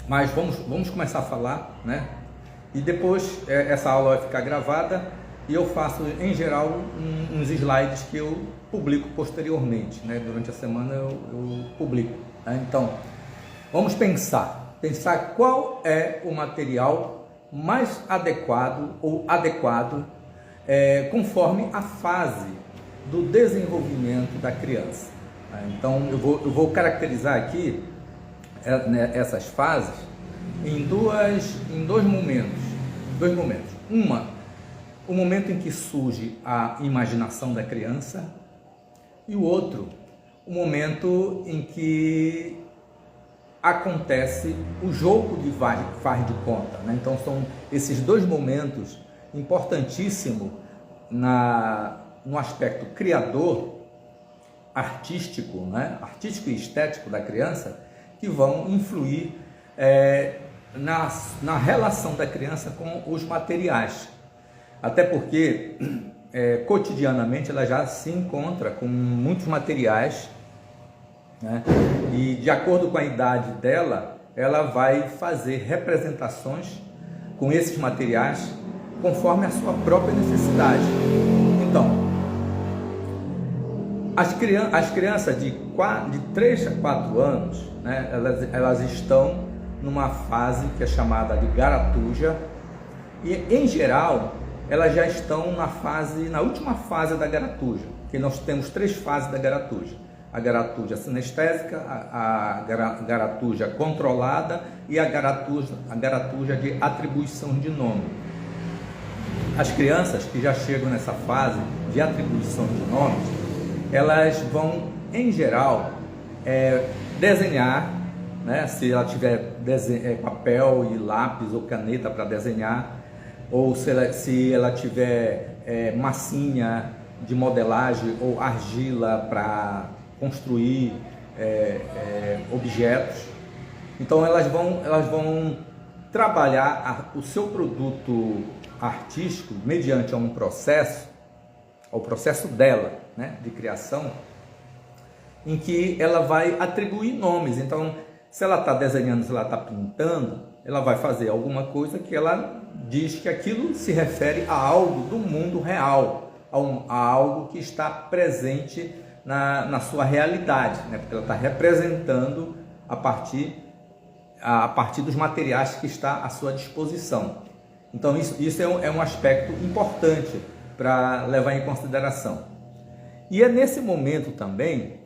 Mas vamos começar a falar, né? E depois essa aula vai ficar gravada e eu faço, em geral, uns slides que eu publico posteriormente, né? Durante a semana eu publico, né? Então, vamos pensar qual é o material mais adequado ou adequado conforme a fase do desenvolvimento da criança. Então, eu vou caracterizar aqui essas fases em dois momentos. O momento em que surge a imaginação da criança e o outro, o momento em que acontece o jogo de faz de conta, né? Então são esses dois momentos importantíssimos no aspecto criador, artístico, né? Artístico e estético da criança, que vão influir na relação da criança com os materiais. Até porque cotidianamente ela já se encontra com muitos materiais, né? E de acordo com a idade dela, ela vai fazer representações com esses materiais conforme a sua própria necessidade. Então, as crianças de 3 a 4 anos, né, elas estão numa fase que é chamada de garatuja, e em geral elas já estão na última fase da garatuja, que nós temos 3 fases da garatuja: a garatuja sinestésica, a garatuja controlada e a garatuja de atribuição de nome. As crianças que já chegam nessa fase de atribuição de nomes, elas vão, em geral, desenhar, né? Se ela tiver papel e lápis ou caneta para desenhar, ou se ela tiver massinha de modelagem ou argila para construir objetos. Então elas vão trabalhar o seu produto artístico mediante um processo, o processo dela, né, de criação, em que ela vai atribuir nomes. Então, se ela está desenhando, se ela está pintando, ela vai fazer alguma coisa que ela diz que aquilo se refere a algo do mundo real, a algo que está presente na sua realidade, né? Porque ela está representando a partir dos materiais que está à sua disposição. Então isso é um aspecto importante para levar em consideração. E é nesse momento também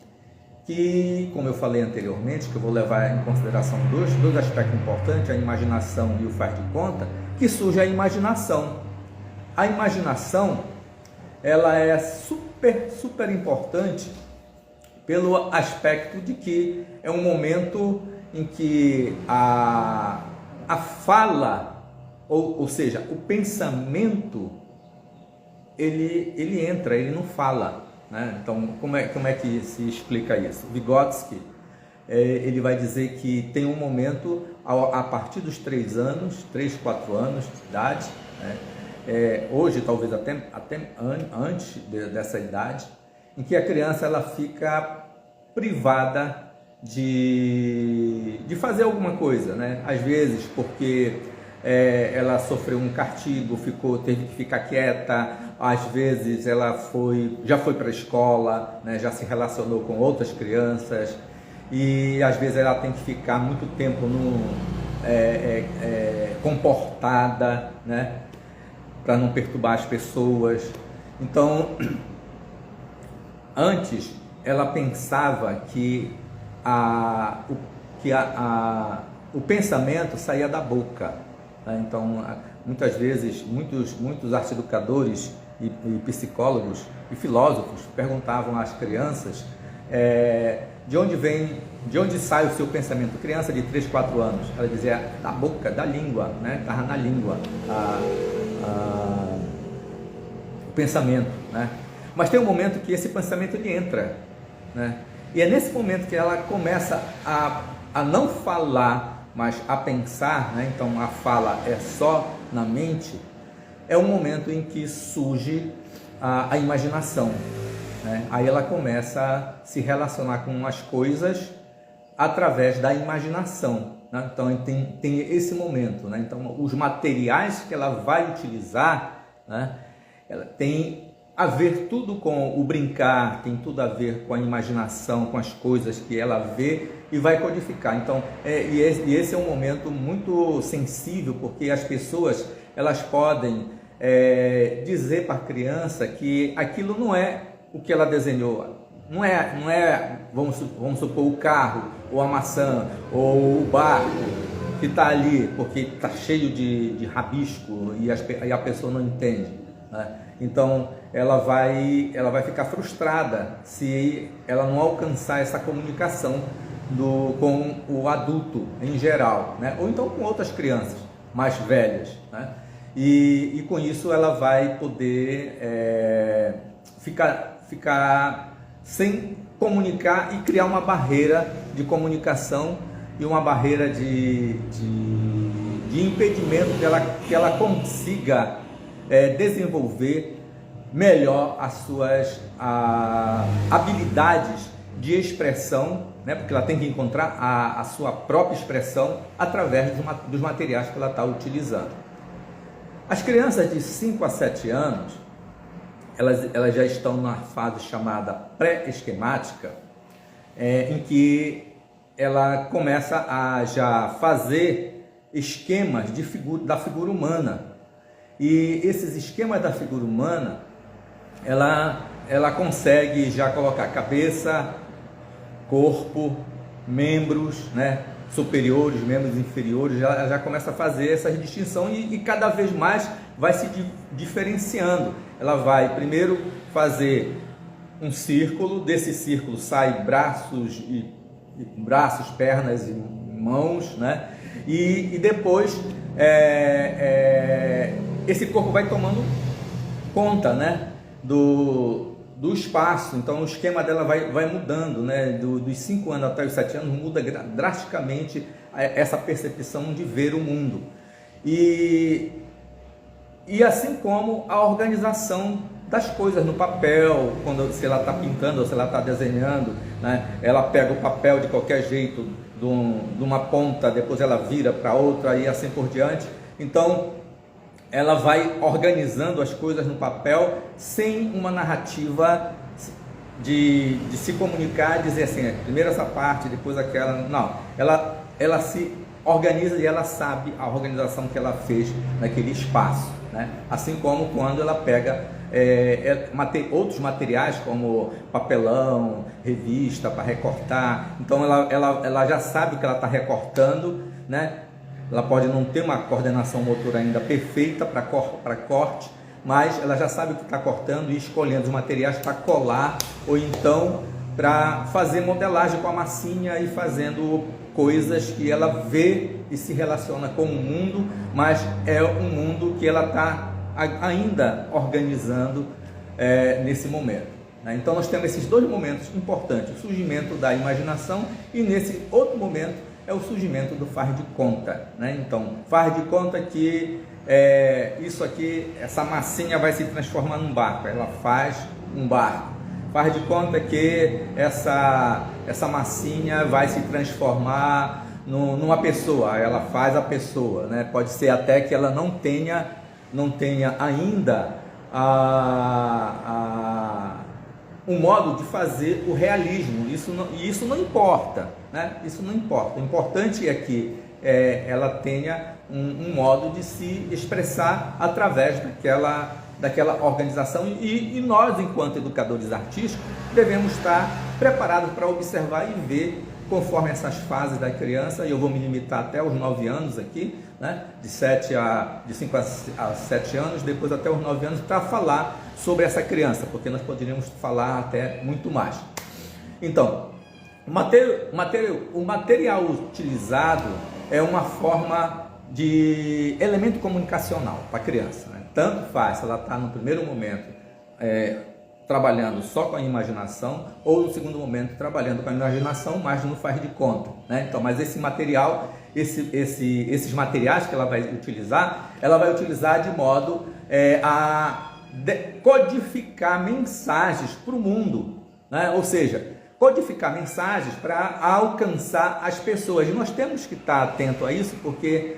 que, como eu falei anteriormente, que eu vou levar em consideração dois aspectos importantes, a imaginação e o faz de conta, que surge a imaginação. A imaginação, ela é super importante pelo aspecto de que é um momento em que a fala, ou seja, o pensamento, ele entra, ele não fala, né? Então, como é que se explica isso? Vygotsky, ele vai dizer que tem um momento, a partir dos 3, 4 anos de idade, né? Hoje talvez até antes dessa idade, em que a criança ela fica privada de fazer alguma coisa, né? Às vezes porque ela sofreu um castigo, teve que ficar quieta. Às vezes ela já foi para a escola, né? Já se relacionou com outras crianças, e às vezes ela tem que ficar muito tempo comportada, né? Para não perturbar as pessoas. Então, antes ela pensava que o pensamento saía da boca, né? Então, muitas vezes, muitos arte-educadores e psicólogos e filósofos perguntavam às crianças de onde sai o seu pensamento. Criança de 3, 4 anos, ela dizia da boca, da língua, né? Estava na língua o pensamento, né? Mas tem um momento que esse pensamento ele entra, né? E é nesse momento que ela começa a não falar, mas a pensar, né? Então a fala é só na mente. É um momento em que surge a imaginação, né? Aí ela começa a se relacionar com as coisas através da imaginação, né? Então tem esse momento, né? Então os materiais que ela vai utilizar, né? Ela tem a ver tudo com o brincar, tem tudo a ver com a imaginação, com as coisas que ela vê e vai codificar. Então, esse é um momento muito sensível, porque as pessoas elas podem dizer para a criança que aquilo não é o que ela desenhou. Não é vamos supor, o carro, ou a maçã, ou o barco que está ali, porque está cheio de rabisco e a pessoa não entende, né? Então, ela vai ficar frustrada se ela não alcançar essa comunicação com o adulto em geral, né? Ou então com outras crianças mais velhas, né? E com isso ela vai poder ficar sem comunicar e criar uma barreira de comunicação e uma barreira de impedimento que ela consiga desenvolver melhor as suas habilidades de expressão, né? Porque ela tem que encontrar a sua própria expressão através dos materiais que ela está utilizando. As crianças de 5 a 7 anos, elas já estão numa fase chamada pré-esquemática, em que ela começa a já fazer esquemas da figura humana. E esses esquemas da figura humana, ela consegue já colocar cabeça, corpo, membros, né, superiores, membros inferiores, ela já começa a fazer essa distinção e cada vez mais vai se diferenciando. Ela vai primeiro fazer um círculo, desse círculo sai braços, pernas e mãos, né? E depois esse corpo vai tomando conta, né, do espaço. Então o esquema dela vai mudando, né? Dos 5 anos até os 7 anos muda drasticamente essa percepção de ver o mundo. E assim como a organização das coisas no papel, se ela está pintando ou se ela está desenhando, né? Ela pega o papel de qualquer jeito, de uma ponta, depois ela vira para outra e assim por diante. Então ela vai organizando as coisas no papel sem uma narrativa de se comunicar, dizer assim, primeiro essa parte, depois aquela. Não, ela se organiza e ela sabe a organização que ela fez naquele espaço, né? Assim como quando ela pega outros materiais como papelão, revista para recortar. Então ela já sabe o que ela está recortando, né? Ela pode não ter uma coordenação motora ainda perfeita para corte, mas ela já sabe o que está cortando e escolhendo os materiais para colar ou então para fazer modelagem com a massinha e fazendo coisas que ela vê e se relaciona com o mundo, mas é um mundo que ela está ainda organizando nesse momento, né? Então nós temos esses dois momentos importantes, o surgimento da imaginação e nesse outro momento é o surgimento do faz de conta, né? Então, faz de conta que isso aqui, essa massinha vai se transformar num barco, ela faz um barco. Faz de conta que essa massinha vai se transformar numa pessoa, ela faz a pessoa, né? Pode ser até que ela não tenha ainda um modo de fazer o realismo, isso não importa, né? Isso não importa, o importante é que ela tenha um modo de se expressar através daquela organização e nós, enquanto educadores artísticos, devemos estar preparados para observar e ver conforme essas fases da criança, e eu vou me limitar até os 9 anos aqui, né? De 5 a 7 anos, depois até os 9 anos, para falar sobre essa criança, porque nós poderíamos falar até muito mais. Então, o material utilizado é uma forma de elemento comunicacional para a criança, né? Tanto faz se ela está no primeiro momento trabalhando só com a imaginação ou no segundo momento trabalhando com a imaginação, mas não faz de conta, né? Então, mas esse material, esses materiais que ela vai utilizar de modo a codificar mensagens para o mundo, né? Ou seja, codificar mensagens para alcançar as pessoas. E nós temos que estar atento a isso, porque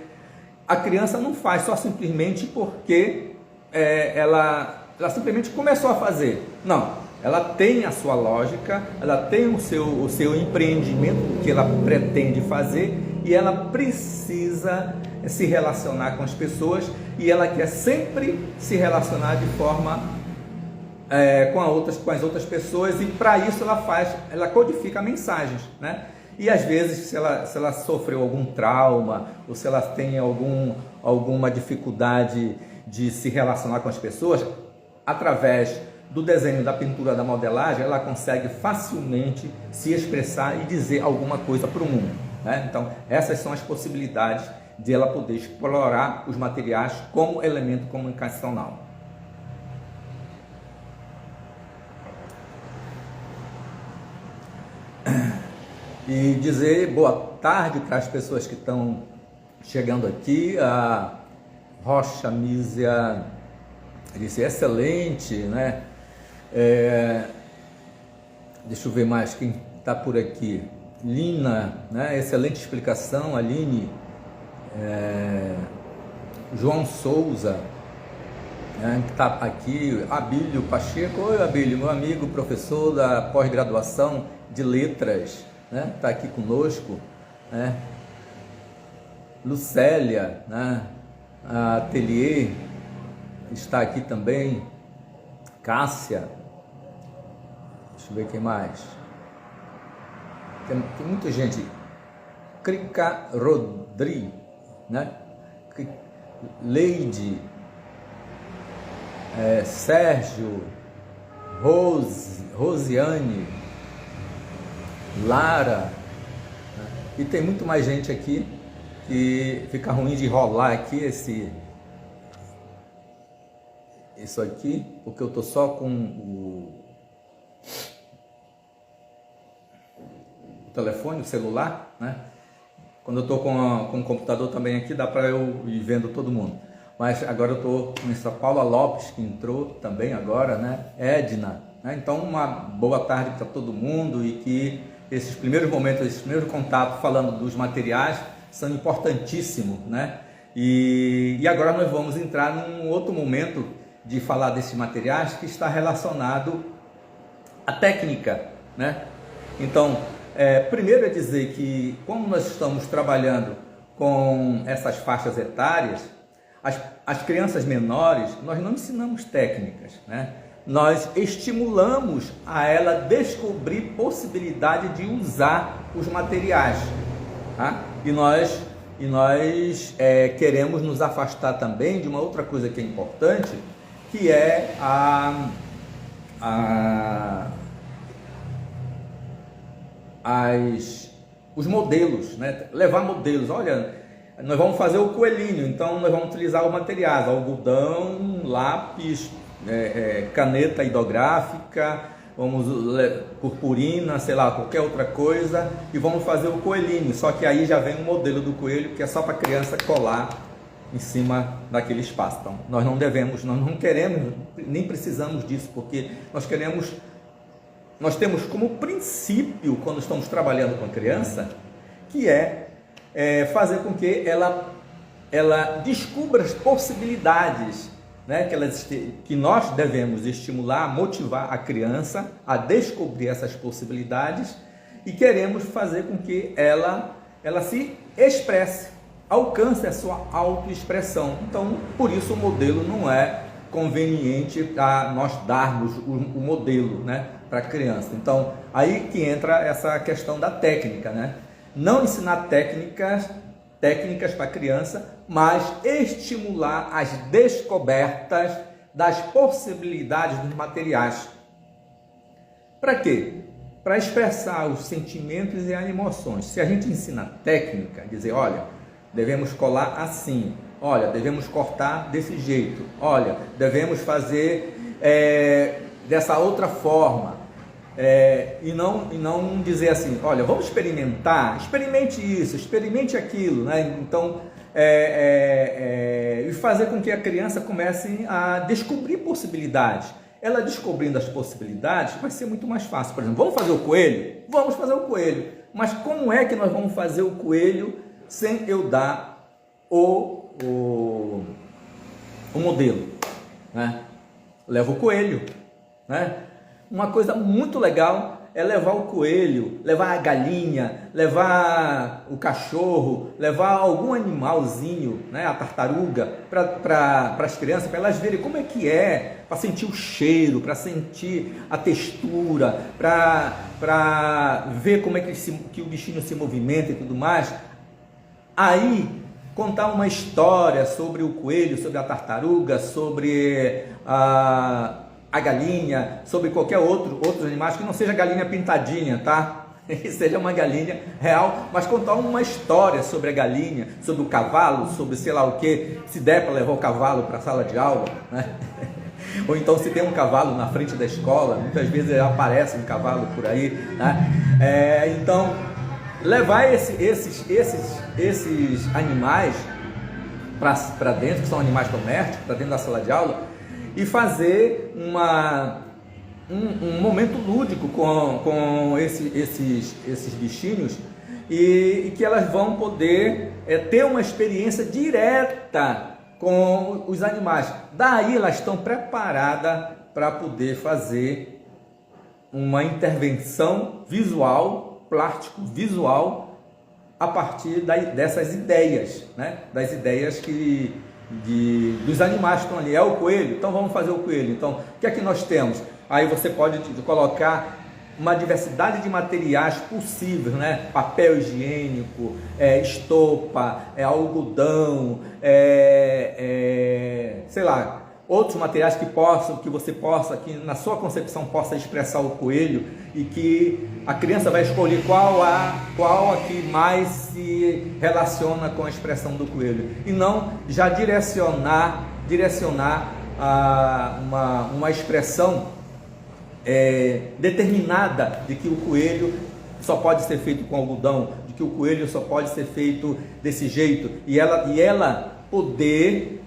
a criança não faz só simplesmente porque ela simplesmente começou a fazer. Não, ela tem a sua lógica, ela tem o seu empreendimento, o que ela pretende fazer, e ela precisa se relacionar com as pessoas, e ela quer sempre se relacionar de forma com as outras pessoas, e para isso ela codifica mensagens, né? E às vezes, se ela sofreu algum trauma, ou se ela tem alguma dificuldade de se relacionar com as pessoas, através do desenho, da pintura, da modelagem, ela consegue facilmente se expressar e dizer alguma coisa para o mundo, né? Então, essas são as possibilidades de ela poder explorar os materiais como elemento comunicacional. E dizer boa tarde para as pessoas que estão chegando aqui. A Rocha Mísia disse excelente, né? Deixa eu ver mais quem está por aqui. Lina, né? Excelente explicação, Aline. João Souza, né, que está aqui. Abílio Pacheco. Oi, Abílio, meu amigo, professor da pós-graduação de letras, né? Está aqui conosco, né? Lucélia, né? A Atelier está aqui também. Cássia, deixa eu ver quem mais. Tem muita gente. Crica Rodri, né? Leide, Sérgio, Rosiane, Lara, né? E tem muito mais gente aqui, que fica ruim de rolar aqui isso aqui, porque eu tô só com o telefone, o celular, né? Quando eu tô com o computador também aqui, dá para eu ir vendo todo mundo. Mas agora eu tô com essa Paula Lopes, que entrou também agora, né? Edna, né? Então uma boa tarde para todo mundo, e que esses primeiros momentos, esses primeiros contatos falando dos materiais são importantíssimos, né? E agora nós vamos entrar num outro momento de falar desses materiais, que está relacionado à técnica, né? Então, primeiro é dizer que, como nós estamos trabalhando com essas faixas etárias, as crianças menores, nós não ensinamos técnicas, né? Nós estimulamos a ela descobrir possibilidade de usar os materiais, tá? E nós queremos nos afastar também de uma outra coisa que é importante, que é os modelos, né? Levar modelos. Olha, nós vamos fazer o coelhinho, então nós vamos utilizar os materiais: algodão, lápis, caneta hidrográfica, purpurina, sei lá, qualquer outra coisa, e vamos fazer o coelhinho. Só que aí já vem o modelo do coelho, que é só para a criança colar em cima daquele espaço. Então, nós não queremos, nem precisamos disso, porque nós temos como princípio, quando estamos trabalhando com a criança, que fazer com que ela descubra as possibilidades, né, que nós devemos estimular, motivar a criança a descobrir essas possibilidades, e queremos fazer com que ela se expresse, alcance a sua autoexpressão. Então, por isso o modelo não é conveniente a nós darmos o modelo, né, para a criança. Então, aí que entra essa questão da técnica, né? Não ensinar técnicas para a criança, mas estimular as descobertas das possibilidades dos materiais. Para quê? Para expressar os sentimentos e as emoções. Se a gente ensina técnica, dizer, olha, devemos colar assim, olha, devemos cortar desse jeito, olha, devemos fazer dessa outra forma, e não dizer assim, olha, vamos experimente isso, experimente aquilo, né? Então, e fazer com que a criança comece a descobrir possibilidades. ela descobrindo as possibilidades, vai ser muito mais fácil. Por exemplo, vamos fazer o coelho? Vamos fazer o coelho. Mas como é que nós vamos fazer o coelho sem eu dar o modelo? Né? Leva o coelho. Né? Uma coisa muito legal é levar o coelho, levar a galinha, levar o cachorro, levar algum animalzinho, né, a tartaruga, para as crianças, para elas verem como é que é, para sentir o cheiro, para sentir a textura, para ver como é que o bichinho se movimenta e tudo mais. Aí, contar uma história sobre o coelho, sobre a tartaruga, sobre a galinha, sobre qualquer outros animais, que não seja galinha pintadinha, tá? Seja uma galinha real, mas contar uma história sobre a galinha, sobre o cavalo, sobre sei lá o que, se der para levar o cavalo para a sala de aula, né? Ou então se tem um cavalo na frente da escola, muitas vezes aparece um cavalo por aí, né? Então, levar esses animais para dentro, que são animais domésticos, para dentro da sala de aula, e fazer um momento lúdico com esses bichinhos, e que elas vão poder ter uma experiência direta com os animais. Daí elas estão preparadas para poder fazer uma intervenção visual, plástico-visual, a partir dessas ideias, né? Das ideias dos animais que estão ali. É o coelho? Então vamos fazer o coelho. Então, o que é que nós temos? Aí você pode colocar uma diversidade de materiais possíveis, né? Papel higiênico, estopa, algodão, sei lá, outros materiais que você possa, que na sua concepção possa expressar o coelho, e que a criança vai escolher qual a que mais se relaciona com a expressão do coelho, e não já direcionar uma expressão determinada de que o coelho só pode ser feito com algodão, de que o coelho só pode ser feito desse jeito, e ela poder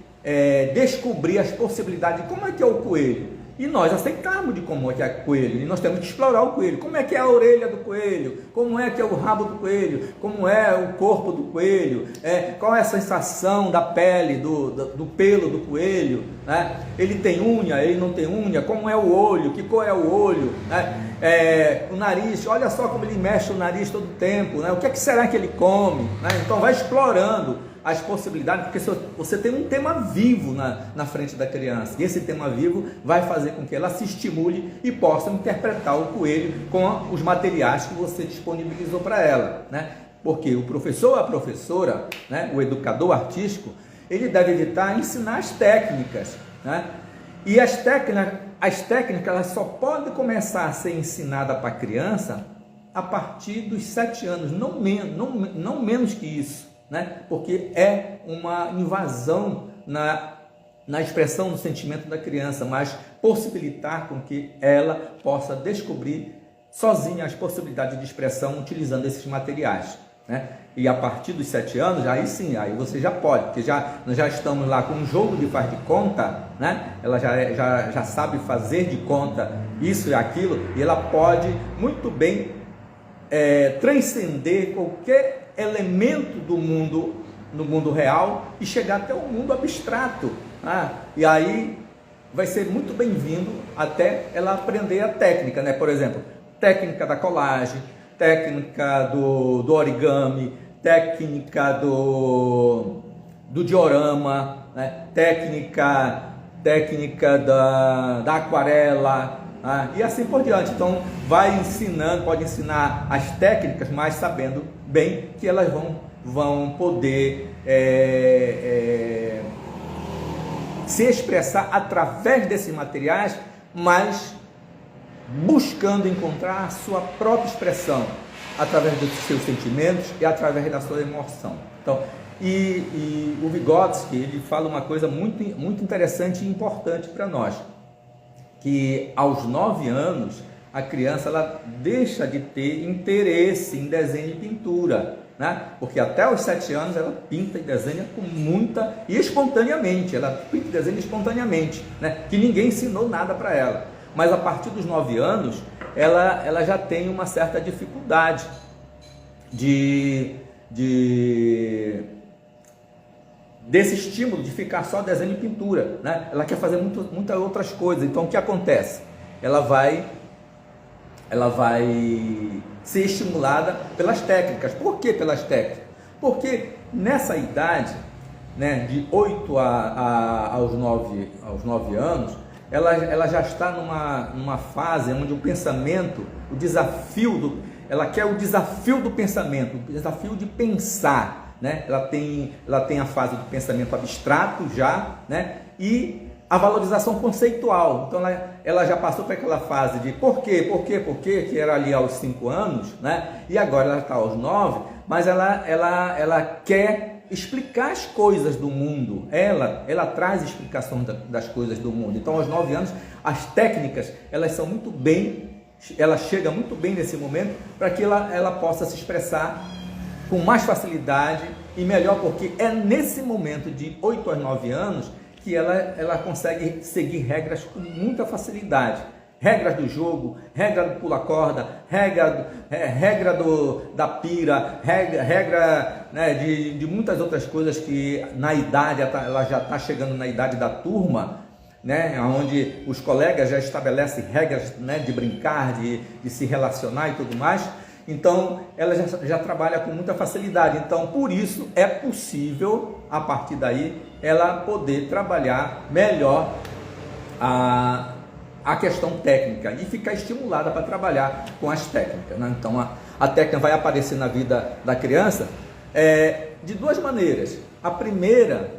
descobrir as possibilidades de como é que é o coelho, e nós aceitarmos de como é que é o coelho, e nós temos que explorar o coelho, como é que é a orelha do coelho, como é que é o rabo do coelho, como é o corpo do coelho, qual é a sensação da pele, do pelo do coelho, né? Ele tem unha, ele não tem unha, como é o olho, que cor é o olho, né? O nariz, olha só como ele mexe o nariz todo o tempo, né? O que é que será que ele come, né? Então vai explorando as possibilidades, porque você tem um tema vivo na frente da criança, e esse tema vivo vai fazer com que ela se estimule e possa interpretar o coelho com os materiais que você disponibilizou para ela, né? Porque o professor ou a professora, né, o educador artístico, ele deve evitar ensinar as técnicas, né? E as técnicas elas só podem começar a ser ensinadas para a criança a partir dos 7 anos, não menos que isso, né? Porque é uma invasão na expressão do sentimento da criança, mas possibilitar com que ela possa descobrir sozinha as possibilidades de expressão utilizando esses materiais, né? E a partir dos 7 anos, aí sim, aí você já pode, porque nós já estamos lá com um jogo de faz de conta, né? Ela já sabe fazer de conta isso e aquilo, e ela pode muito bem transcender qualquer elemento do mundo real e chegar até o mundo abstrato, e aí vai ser muito bem-vindo até ela aprender a técnica, né? Por exemplo, técnica da colagem, técnica do origami, técnica do diorama, né? técnica da aquarela, e assim por diante. Então vai ensinando, pode ensinar as técnicas, mas sabendo bem que elas vão poder se expressar através desses materiais, mas buscando encontrar a sua própria expressão através dos seus sentimentos e através da sua emoção. Então, e o Vygotsky, ele fala uma coisa muito, muito interessante e importante para nós, que aos 9 anos a criança ela deixa de ter interesse em desenho e pintura, né? Porque até os 7 anos ela pinta e desenha com muita, e espontaneamente, ela pinta e desenha espontaneamente, né? Que ninguém ensinou nada para ela. Mas a partir dos 9 anos, ela já tem uma certa dificuldade desse estímulo de ficar só desenho e pintura, né? Ela quer fazer muitas outras coisas. Então o que acontece? Ela vai ser estimulada pelas técnicas. Por que pelas técnicas? Porque nessa idade, né, de 8 aos 9 anos, ela já está numa fase onde o pensamento, o desafio ela quer o desafio do pensamento, o desafio de pensar, né? Ela tem a fase do pensamento abstrato já, né? E a valorização conceitual. Então ela já passou por aquela fase de por quê, que era ali aos 5 anos, né? E agora ela está aos 9, mas ela quer explicar as coisas do mundo. Ela traz explicação das coisas do mundo. Então aos 9 anos as técnicas ela chega muito bem nesse momento para que ela possa se expressar com mais facilidade e melhor, porque é nesse momento de 8 a 9 anos que ela consegue seguir regras com muita facilidade. Regras do jogo, regra do pula-corda, regra da pira, regra, né, de muitas outras coisas que na idade, ela já está chegando na idade da turma, né, onde os colegas já estabelecem regras, né, de brincar, de se relacionar e tudo mais. Então ela já trabalha com muita facilidade. Então por isso é possível, a partir daí, ela poder trabalhar melhor a questão técnica e ficar estimulada para trabalhar com as técnicas, né? Então a técnica vai aparecer na vida da criança de duas maneiras. A primeira,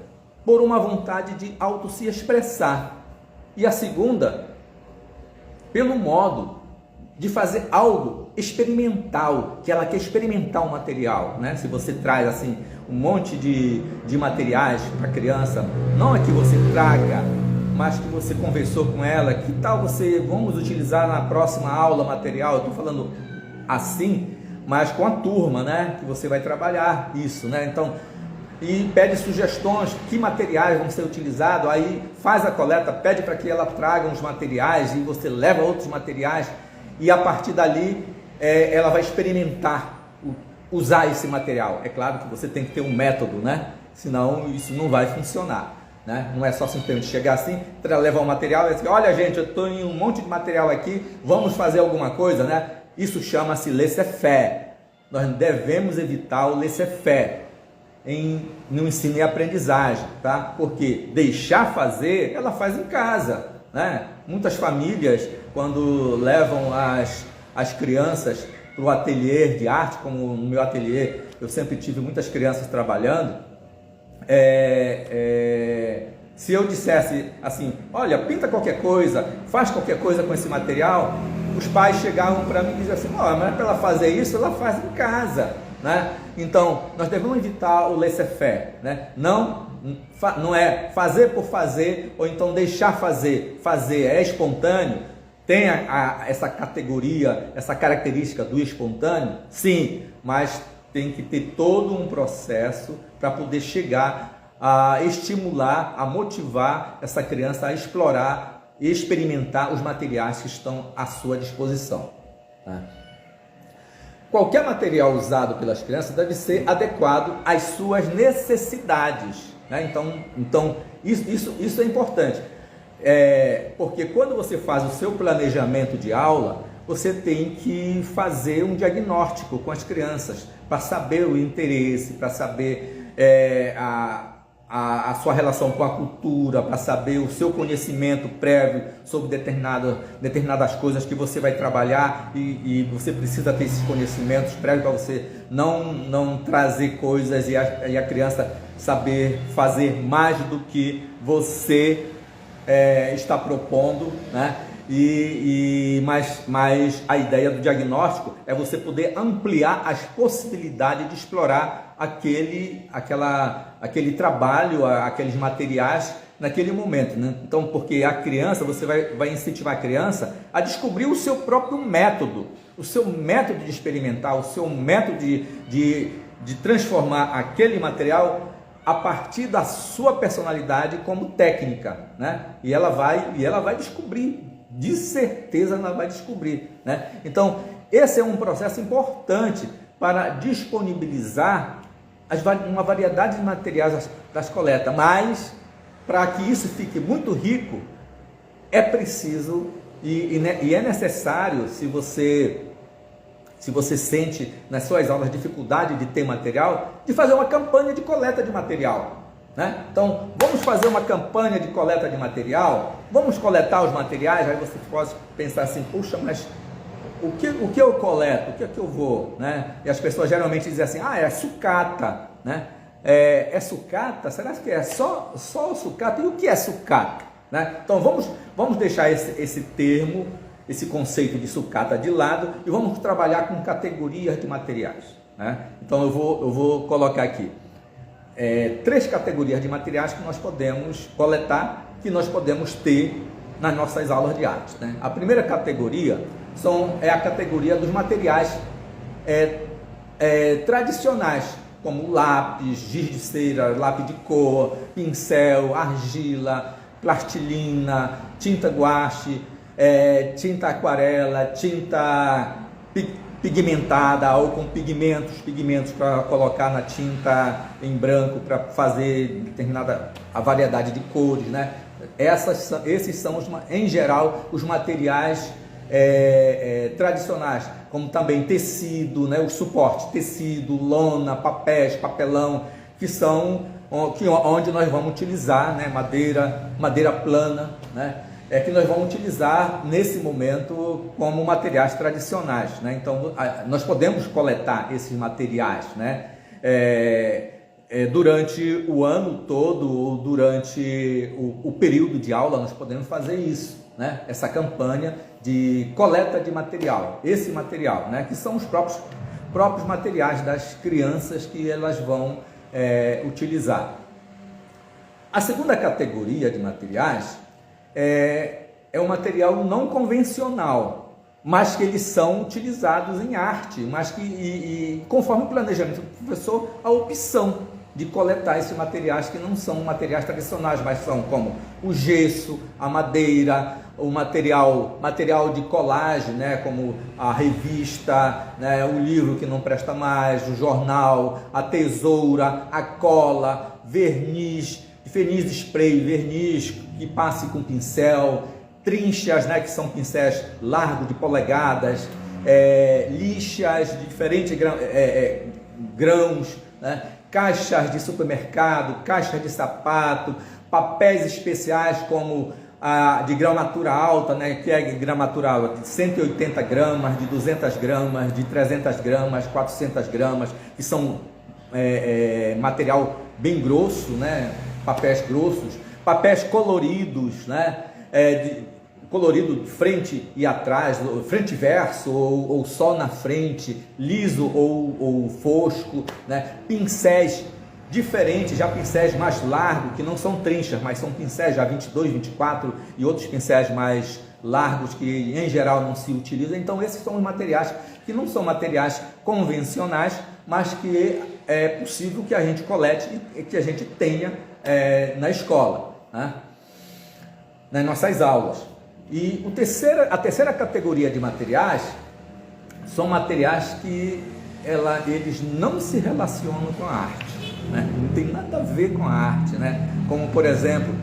por uma vontade de auto se expressar, e a segunda, pelo modo de fazer algo experimental, que ela quer experimentar o material, né? Se você traz assim um monte de materiais para a criança, não é que você traga, mas que você conversou com ela, que tal vamos utilizar na próxima aula material, eu estou falando assim, mas com a turma, né? Que você vai trabalhar isso, né? Então, e pede sugestões, que materiais vão ser utilizados, aí faz a coleta, pede para que ela traga uns materiais e você leva outros materiais, e a partir dali ela vai experimentar usar esse material. É claro que você tem que ter um método, né? Senão isso não vai funcionar, né? Não é só simplesmente chegar assim, levar um material e dizer, olha gente, eu estou em um monte de material aqui, vamos fazer alguma coisa, né? Isso chama-se laissez-faire. Nós devemos evitar o laissez-faire no ensino e aprendizagem, tá? Porque deixar fazer, ela faz em casa, né? Muitas famílias, quando levam as crianças para o ateliê de arte, como no meu ateliê, eu sempre tive muitas crianças trabalhando, se eu dissesse assim, olha, pinta qualquer coisa, faz qualquer coisa com esse material, os pais chegavam para mim e diziam assim, mas para ela fazer isso, ela faz em casa, né? Então, nós devemos evitar o laissez-faire, né? Não é fazer por fazer, ou então deixar fazer é espontâneo, tem essa categoria, essa característica do espontâneo, sim, mas tem que ter todo um processo para poder chegar a estimular, a motivar essa criança a explorar e experimentar os materiais que estão à sua disposição, tá? Qualquer material usado pelas crianças deve ser adequado às suas necessidades, né? Então isso é importante, porque quando você faz o seu planejamento de aula, você tem que fazer um diagnóstico com as crianças para saber o interesse, para saber a sua relação com a cultura, para saber o seu conhecimento prévio sobre determinadas coisas que você vai trabalhar, e você precisa ter esses conhecimentos prévios para você não trazer coisas e a criança saber fazer mais do que você está propondo, né? Mas a ideia do diagnóstico é você poder ampliar as possibilidades de explorar aquele trabalho, aqueles materiais naquele momento, né? Então, porque a criança, você vai incentivar a criança a descobrir o seu próprio método, o seu método de experimentar, o seu método de de transformar aquele material a partir da sua personalidade como técnica, né? E ela vai descobrir, de certeza ela vai descobrir, né? Então, esse é um processo importante para disponibilizar uma variedade de materiais das coletas, mas para que isso fique muito rico, é preciso e é necessário, se você sente nas suas aulas dificuldade de ter material, de fazer uma campanha de coleta de material, né? Então, vamos fazer uma campanha de coleta de material, vamos coletar os materiais. Aí você pode pensar assim, puxa, mas o que eu coleto, o que é que eu vou, né? E as pessoas geralmente dizem assim, é sucata, né? É sucata? Será que é só sucata? E o que é sucata, né? Então, vamos deixar esse termo, esse conceito de sucata de lado e vamos trabalhar com categorias de materiais, né? Então eu vou colocar aqui 3 categorias de materiais que nós podemos coletar, que nós podemos ter nas nossas aulas de arte, né? A primeira categoria é a categoria dos materiais tradicionais, como lápis, giz de cera, lápis de cor, pincel, argila, plastilina, tinta guache, tinta aquarela, tinta pigmentada ou com pigmentos para colocar na tinta em branco para fazer determinada a variedade de cores, né? Esses são em geral os materiais tradicionais, como também tecido, né? O suporte, tecido, lona, papéis, papelão, que são onde nós vamos utilizar, né? Madeira plana, né? Que nós vamos utilizar nesse momento como materiais tradicionais, né? Então, nós podemos coletar esses materiais, né? Durante o ano todo, ou durante o período de aula, nós podemos fazer isso, né? Essa campanha de coleta de material, esse material, né? Que são os próprios materiais das crianças que elas vão utilizar. A segunda categoria de materiais é um material não convencional, mas que eles são utilizados em arte, mas que, conforme o planejamento do professor, a opção de coletar esses materiais que não são materiais tradicionais, mas são como o gesso, a madeira, o material de colagem, né, como a revista, né, o livro que não presta mais, o jornal, a tesoura, a cola, verniz spray, verniz que passe com pincel, trinchas, né, que são pincéis largos de polegadas, lixas de diferentes grãos, né, caixas de supermercado, caixas de sapato, papéis especiais como de gramatura alta, né, que é gramatura alta, de 180 gramas, de 200 gramas, de 300 gramas, 400 gramas, que são material bem grosso, né, papéis grossos, papéis coloridos, né, colorido frente e atrás, frente e verso, ou só na frente, liso ou fosco, né, pincéis diferentes, já pincéis mais largos, que não são trinchas, mas são pincéis já 22, 24 e outros pincéis mais largos que em geral não se utilizam. Então esses são os materiais que não são materiais convencionais, mas que é possível que a gente colete e que a gente tenha na escola, né, nas nossas aulas. E a terceira categoria de materiais são materiais que eles não se relacionam com a arte, né? Não tem nada a ver com a arte, né? Como, por exemplo,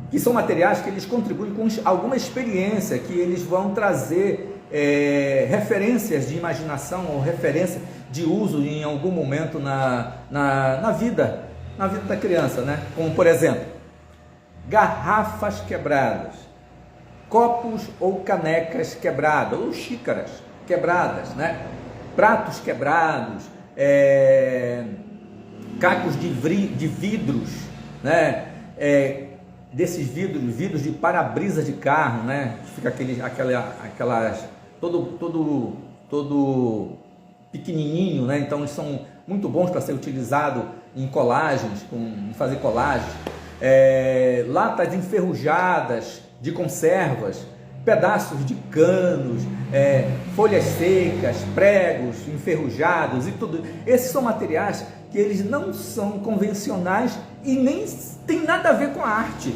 que são materiais que eles contribuem com alguma experiência, que eles vão trazer referências de imaginação ou referência de uso em algum momento na vida da criança, né? Como, por exemplo, garrafas quebradas, copos ou canecas quebradas, ou xícaras quebradas, né? Pratos quebrados, cacos de vidros, né? Desses vidros de para-brisa de carro, né? Fica aquelas todo pequenininho, né? Então eles são muito bons para ser utilizado em colagens, em fazer colagens. Latas enferrujadas de conservas, pedaços de canos, folhas secas, pregos enferrujados e tudo. Esses são materiais que eles não são convencionais e nem tem nada a ver com a arte.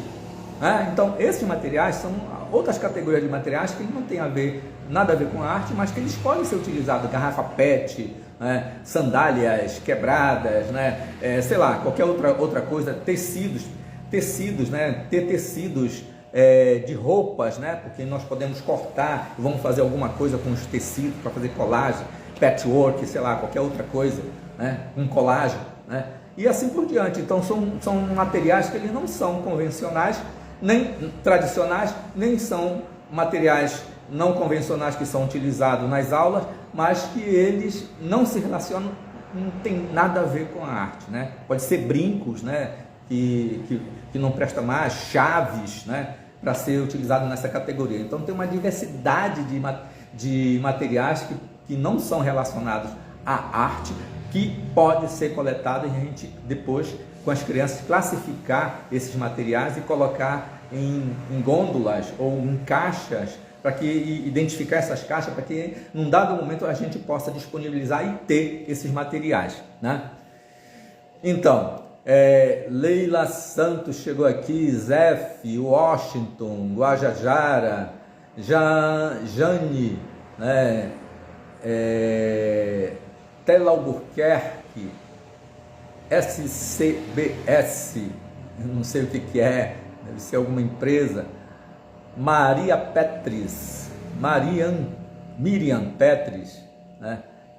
Então, esses materiais são outras categorias de materiais que não tem nada a ver com a arte, mas que eles podem ser utilizados, garrafa PET, sandálias quebradas, sei lá, qualquer outra coisa, tecidos, ter tecidos de roupas, porque nós podemos cortar, vamos fazer alguma coisa com os tecidos para fazer colagem, patchwork, sei lá, qualquer outra coisa, um colagem, e assim por diante. Então são materiais que eles não são convencionais, nem tradicionais, nem são materiais não convencionais que são utilizados nas aulas, mas que eles não se relacionam, não tem nada a ver com a arte, Pode ser brincos, que não presta mais, chaves, para ser utilizado nessa categoria. Então tem uma diversidade de materiais que não são relacionados à arte, que pode ser coletado e a gente depois, com as crianças, classificar esses materiais e colocar em gôndolas ou em caixas, para que identificar essas caixas, para que num dado momento a gente possa disponibilizar e ter esses materiais, Então, Leila Santos chegou aqui, Zef, Washington, Guajajara, Jane, Tela Albuquerque, SCBS, não sei o que é, deve ser alguma empresa, Maria Petris, Miriam Petris,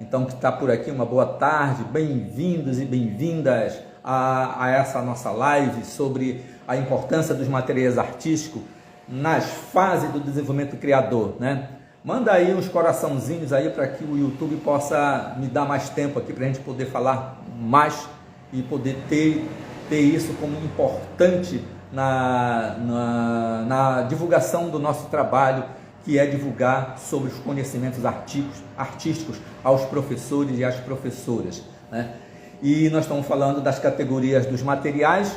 Então que está por aqui, uma boa tarde, bem-vindos e bem-vindas a essa nossa live sobre a importância dos materiais artísticos nas fases do desenvolvimento criador, Manda aí uns coraçãozinhos aí para que o YouTube possa me dar mais tempo aqui para a gente poder falar mais e poder ter isso como importante na divulgação do nosso trabalho, que é divulgar sobre os conhecimentos artísticos aos professores e às professoras, E nós estamos falando das categorias dos materiais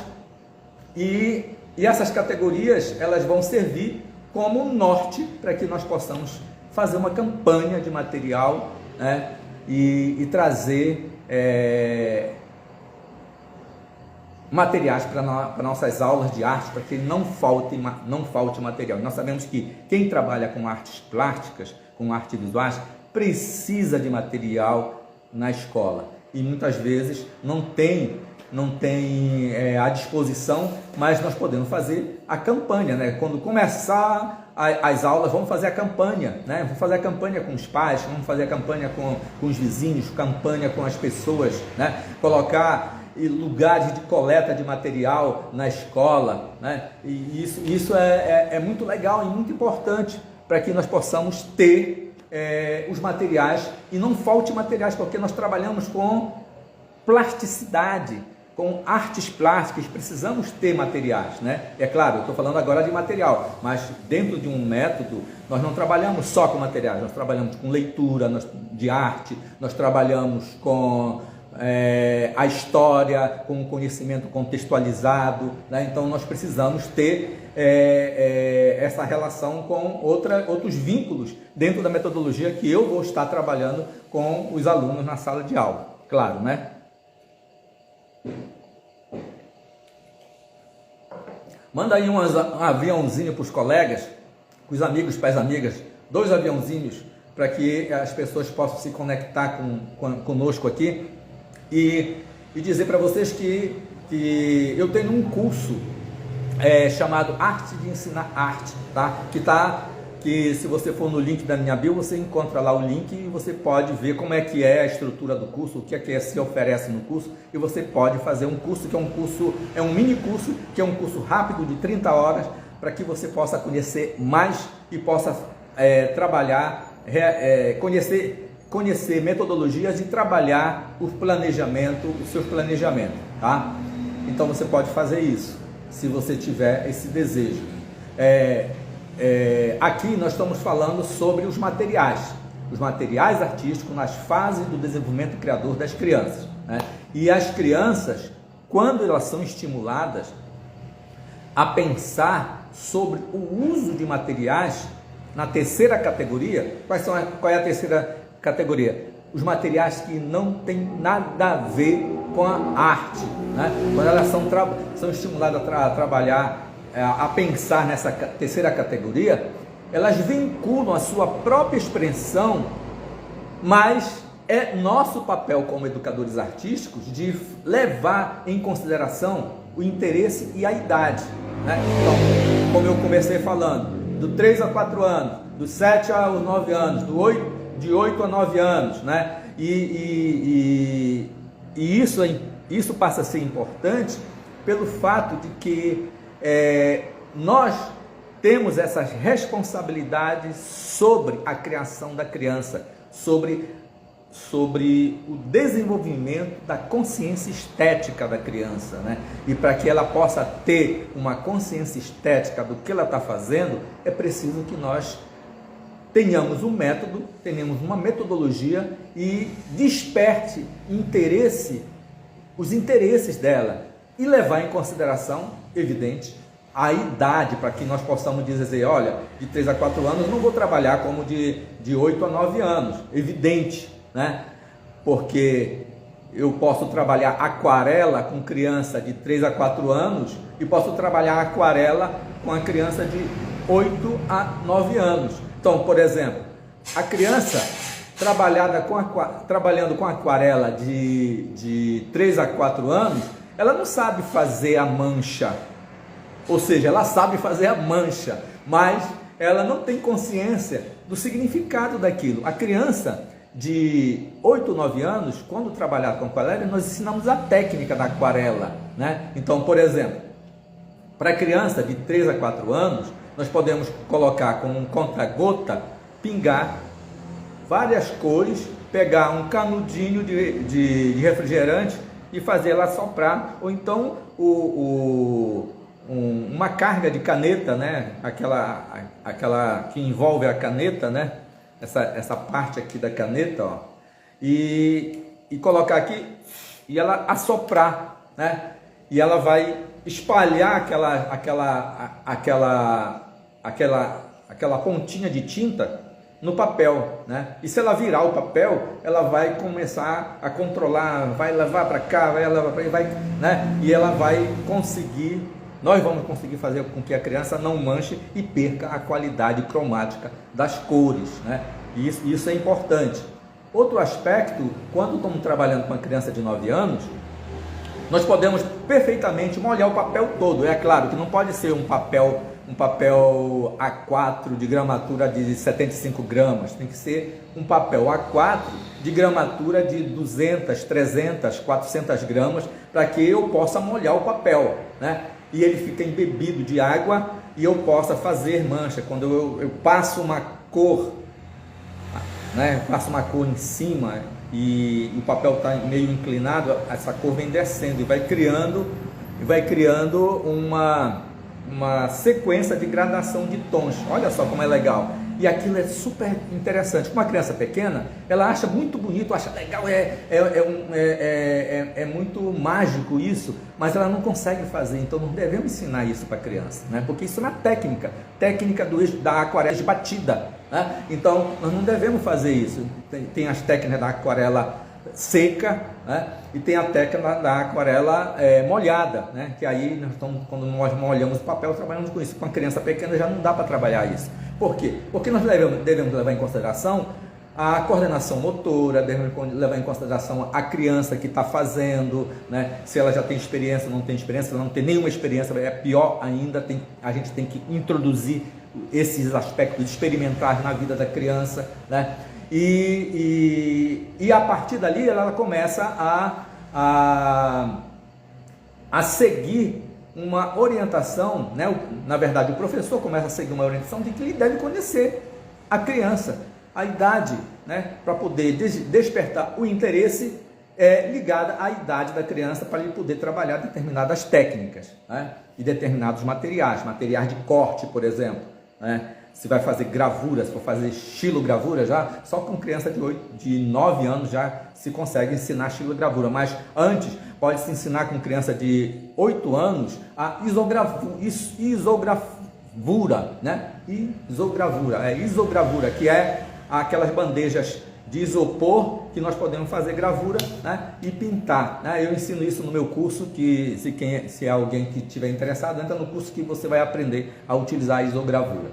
e essas categorias elas vão servir como norte para que nós possamos fazer uma campanha de material, e trazer materiais para nossas aulas de arte, para que não falte material. Nós sabemos que quem trabalha com artes plásticas, com artes visuais, precisa de material na escola e muitas vezes não tem à disposição, mas nós podemos fazer a campanha, Quando começar as aulas, vamos fazer a campanha, Vamos fazer a campanha com os pais, vamos fazer a campanha com os vizinhos, campanha com as pessoas, Colocar lugares de coleta de material na escola, E isso é muito legal e muito importante para que nós possamos ter os materiais e não falte materiais, porque nós trabalhamos com plasticidade, com artes plásticas, precisamos ter materiais, É claro, eu estou falando agora de material, mas dentro de um método, nós não trabalhamos só com materiais, nós trabalhamos com leitura de arte, nós trabalhamos com a história, com o conhecimento contextualizado, Então nós precisamos ter essa relação com outros vínculos dentro da metodologia que eu vou estar trabalhando com os alunos na sala de aula, claro, Manda aí um aviãozinho para os colegas, para os amigos, para as amigas, 2 aviãozinhos, para que as pessoas possam se conectar conosco aqui e dizer para vocês que eu tenho um curso chamado Arte de Ensinar Arte, que se você for no link da minha bio, você encontra lá o link e você pode ver como é que é a estrutura do curso, o que é que se oferece no curso, e você pode fazer um curso que é um mini curso, que é um curso rápido de 30 horas, para que você possa conhecer mais e possa trabalhar, conhecer metodologias e trabalhar os seus planejamentos, Então você pode fazer isso, se você tiver esse desejo. Aqui nós estamos falando sobre os materiais artísticos nas fases do desenvolvimento criador das crianças, E as crianças, quando elas são estimuladas a pensar sobre o uso de materiais, na terceira categoria. Qual é a terceira categoria? Os materiais que não tem nada a ver com a arte, né? Quando elas são estimuladas a trabalhar, a pensar nessa terceira categoria, elas vinculam a sua própria expressão, mas é nosso papel como educadores artísticos de levar em consideração o interesse e a idade, né? Então, como eu comecei falando, do 3 a 4 anos, do 7 aos 9 anos, de 8 a 9 anos, né? E isso passa a ser importante pelo fato de que nós temos essas responsabilidades sobre a criação da criança, sobre o desenvolvimento da consciência estética da criança, né? E para que ela possa ter uma consciência estética do que ela está fazendo, é preciso que nós tenhamos um método, tenhamos uma metodologia e desperte os interesses dela e levar em consideração, evidente, a idade, para que nós possamos dizer, olha, de 3 a 4 anos não vou trabalhar como de 8 a 9 anos, evidente, né? Porque eu posso trabalhar aquarela com criança de 3 a 4 anos e posso trabalhar aquarela com a criança de 8 a 9 anos. Então, por exemplo, a criança trabalhando com aquarela de 3 a 4 anos, ela não sabe fazer a mancha, ou seja, ela sabe fazer a mancha, mas ela não tem consciência do significado daquilo. A criança de 8, 9 anos, quando trabalhar com aquarela, nós ensinamos a técnica da aquarela, né? Então, por exemplo, para a criança de 3 a 4 anos, nós podemos colocar com um conta-gota, pingar várias cores, pegar um canudinho de refrigerante e fazer ela soprar, ou então uma carga de caneta, né? Aquela que envolve a caneta, né? Essa parte aqui da caneta, ó, e colocar aqui e ela assoprar, né? E ela vai espalhar aquela pontinha de tinta no papel, né? E se ela virar o papel, ela vai começar a controlar, vai levar para cá, vai levar para aí, né? E ela vai conseguir, nós vamos conseguir fazer com que a criança não manche e perca a qualidade cromática das cores, né? E isso é importante. Outro aspecto, quando estamos trabalhando com uma criança de 9 anos, nós podemos perfeitamente molhar o papel todo. É claro que não pode ser um papel A4 de gramatura de 75 gramas, tem que ser um papel A4 de gramatura de 200, 300, 400 gramas, para que eu possa molhar o papel, né? E ele fica embebido de água e eu possa fazer mancha. Quando eu passo uma cor, né? Passo uma cor em cima e o papel está meio inclinado, essa cor vem descendo e vai criando uma sequência de gradação de tons. Olha só como é legal. E aquilo é super interessante. Uma criança pequena, ela acha muito bonito, acha legal, é muito mágico isso, mas ela não consegue fazer. Então não devemos ensinar isso para a criança, né? Porque isso é uma técnica da aquarela de batida, né? Então nós não devemos fazer isso. Tem as técnicas da aquarela seca, né? E tem a técnica da aquarela molhada, né? Que aí quando nós molhamos o papel, trabalhamos com isso. Com a criança pequena já não dá para trabalhar isso. Por quê? Porque nós devemos levar em consideração a coordenação motora, devemos levar em consideração a criança que está fazendo, né? Se ela já tem experiência, não tem experiência, se ela não tem nenhuma experiência, é pior ainda, a gente tem que introduzir esses aspectos, experimentar na vida da criança, né? E a partir dali ela começa a seguir uma orientação, né? Na verdade o professor começa a seguir uma orientação de que ele deve conhecer a criança, a idade, né? Para poder despertar o interesse ligado à idade da criança, para ele poder trabalhar determinadas técnicas, né? E determinados materiais de corte, por exemplo, né? Se vai fazer gravura, se for fazer estilogravura, já só com criança de 9 anos já se consegue ensinar estilogravura, mas antes pode se ensinar com criança de 8 anos a isogravura, né? Isogravura, que é aquelas bandejas de isopor que nós podemos fazer gravura, né? E pintar, né? Eu ensino isso no meu curso, que se é alguém que estiver interessado, entra no curso que você vai aprender a utilizar a isogravura.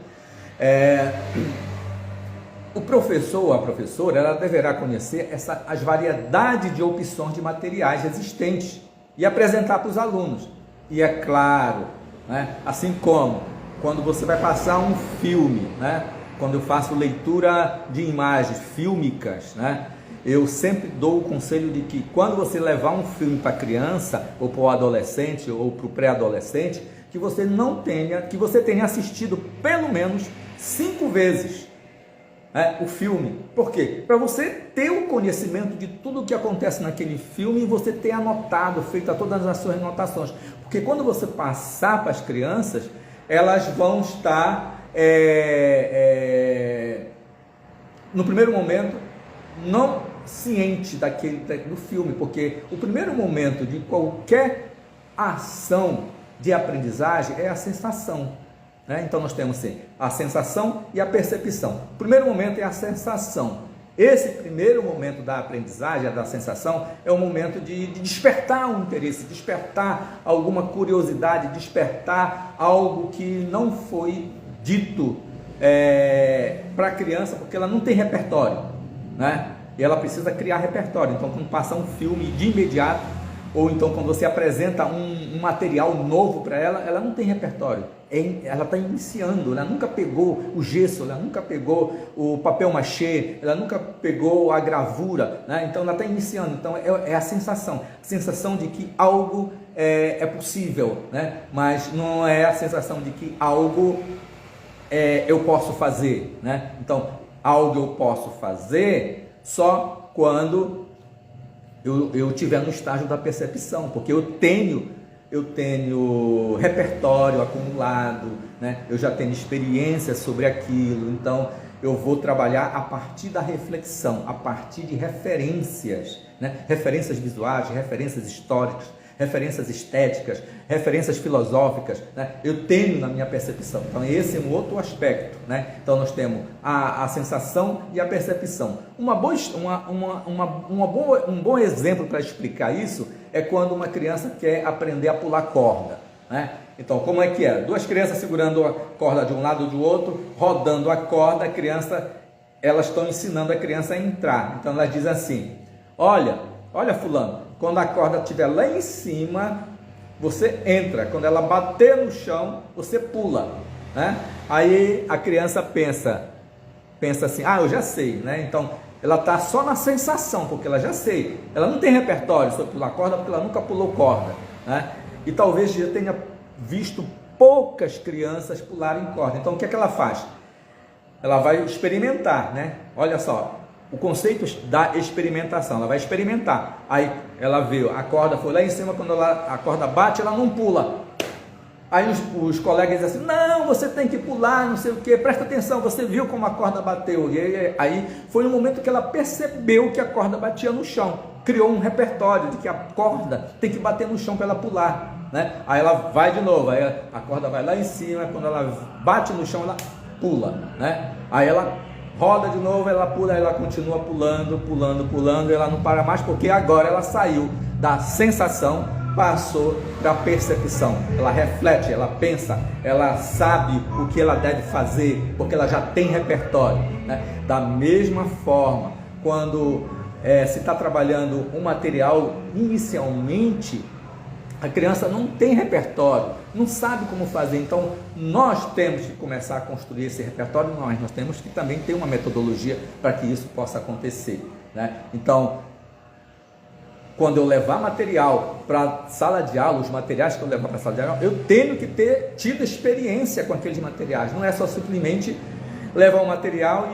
O professor ou a professora, ela deverá conhecer as variedades de opções de materiais existentes e apresentar para os alunos. E é claro, né? Assim como quando você vai passar um filme, né? Quando eu faço leitura de imagens fílmicas, né? Eu sempre dou o conselho de que quando você levar um filme para a criança, ou para o adolescente, ou para o pré-adolescente, que você tenha assistido pelo menos 5 vezes o filme. Por quê? Para você ter o conhecimento de tudo o que acontece naquele filme e você ter anotado, feito todas as suas anotações. Porque quando você passar para as crianças, elas vão estar no primeiro momento não ciente do filme, porque o primeiro momento de qualquer ação de aprendizagem é a sensação, né? Então nós temos sim a sensação e a percepção. O primeiro momento é a sensação. Esse primeiro momento da aprendizagem, da sensação, é o momento de despertar um interesse, despertar alguma curiosidade, despertar algo que não foi dito para a criança, porque ela não tem repertório, né? E ela precisa criar repertório. Então, quando passa um filme de imediato, ou então quando você apresenta um material novo para ela, ela não tem repertório. Ela está iniciando, ela nunca pegou o gesso, ela nunca pegou o papel machê, ela nunca pegou a gravura, né? Então ela está iniciando. Então é a sensação de que algo é possível, né? Mas não é a sensação de que algo eu posso fazer, né? Então algo eu posso fazer só quando eu estiver no estágio da percepção, porque eu tenho repertório acumulado, né? Eu já tenho experiência sobre aquilo, então eu vou trabalhar a partir da reflexão, a partir de referências, né? Referências visuais, referências históricas, referências estéticas, referências filosóficas, né? Eu tenho na minha percepção. Então esse é um outro aspecto, né? Então nós temos a sensação e a percepção. Um bom exemplo para explicar isso é quando uma criança quer aprender a pular corda, né? Então como é que é? 2 crianças segurando a corda de um lado ou do outro, rodando a corda, elas estão ensinando a criança a entrar. Então elas dizem assim: olha fulano, quando a corda estiver lá em cima, você entra. Quando ela bater no chão, você pula, né? Aí a criança pensa assim: eu já sei, né? Então ela está só na sensação, porque ela já sei. Ela não tem repertório sobre pular corda, porque ela nunca pulou corda, né? E talvez já tenha visto poucas crianças pularem corda. Então o que é que ela faz? Ela vai experimentar, né? Olha só. O conceito da experimentação, ela vai experimentar. Aí ela vê, a corda foi lá em cima, quando a corda bate, ela não pula. Aí os colegas dizem assim: não, você tem que pular, não sei o que, presta atenção, você viu como a corda bateu. E aí foi no momento que ela percebeu que a corda batia no chão, criou um repertório de que a corda tem que bater no chão para ela pular, né? Aí ela vai de novo, aí a corda vai lá em cima, quando ela bate no chão, ela pula, né? Aí ela roda de novo, ela pula, ela continua pulando, e ela não para mais, porque agora ela saiu da sensação, passou para a percepção. Ela reflete, ela pensa, ela sabe o que ela deve fazer, porque ela já tem repertório, né? Da mesma forma, quando se está trabalhando um material inicialmente, a criança não tem repertório, não sabe como fazer. Então nós temos que começar a construir esse repertório, mas nós temos que também ter uma metodologia para que isso possa acontecer, né? Então, quando eu levar material para a sala de aula, os materiais que eu levar para a sala de aula, eu tenho que ter tido experiência com aqueles materiais. Não é só simplesmente levar o material